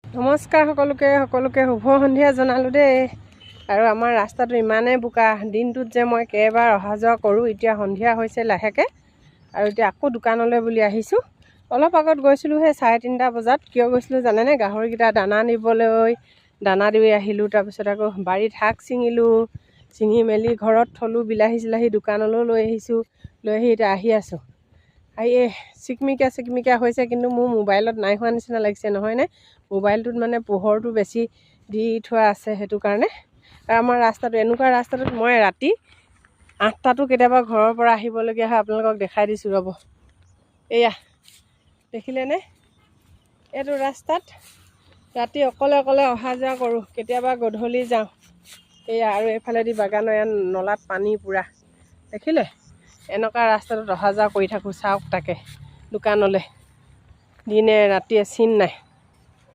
নমস্কাৰ সকলোকে শুভ সন্ধিয়া জনালোঁ দেই। আৰু আমাৰ ৰাস্তাটো ইমানেই বোকা, দিনটোত যে মই কেইবাৰ অহা যোৱা কৰোঁ। এতিয়া সন্ধিয়া হৈছে লাহেকৈ, আৰু এতিয়া আকৌ দোকানলৈ বুলি আহিছোঁ। অলপ আগত গৈছিলোঁ সেই 3:30 বজাত। কিয় গৈছিলোঁ জানেনে? গাহৰিকেইটা দানা নিবলৈ দানা দি আহিলোঁ। তাৰপিছত আকৌ বাৰীত শাক ছিঙি মেলি ঘৰত থলোঁ। বিলাহী দোকানলৈও লৈ আহিছোঁ। লৈ আহি এতিয়া আহি আছোঁ। এই চিকমিকা হৈছে, কিন্তু মোৰ মোবাইলত নাই হোৱা নিচিনা লাগিছে নহয়নে? মোবাইলটোত মানে পোহৰটো বেছি দি থোৱা আছে, সেইটো কাৰণে। আৰু আমাৰ ৰাস্তাটো এনেকুৱা ৰাস্তাটোত মই ৰাতি 8টাতো কেতিয়াবা ঘৰৰ পৰা আহিবলগীয়া হয়। আপোনালোকক দেখাই দিছোঁ ৰ'ব। এয়া দেখিলেনে? এইটো ৰাস্তাত ৰাতি অকলে অহা যোৱা কৰোঁ। কেতিয়াবা গধূলি যাওঁ। এয়া আৰু এইফালেদি বাগানৰ ইয়াত নলাত পানী পূৰা দেখিলে? এনেকুৱা ৰাস্তাটোত অহা যোৱা কৰি থাকোঁ। চাওক তাকে দোকানলৈ দিনে ৰাতিয়ে চিন নাই।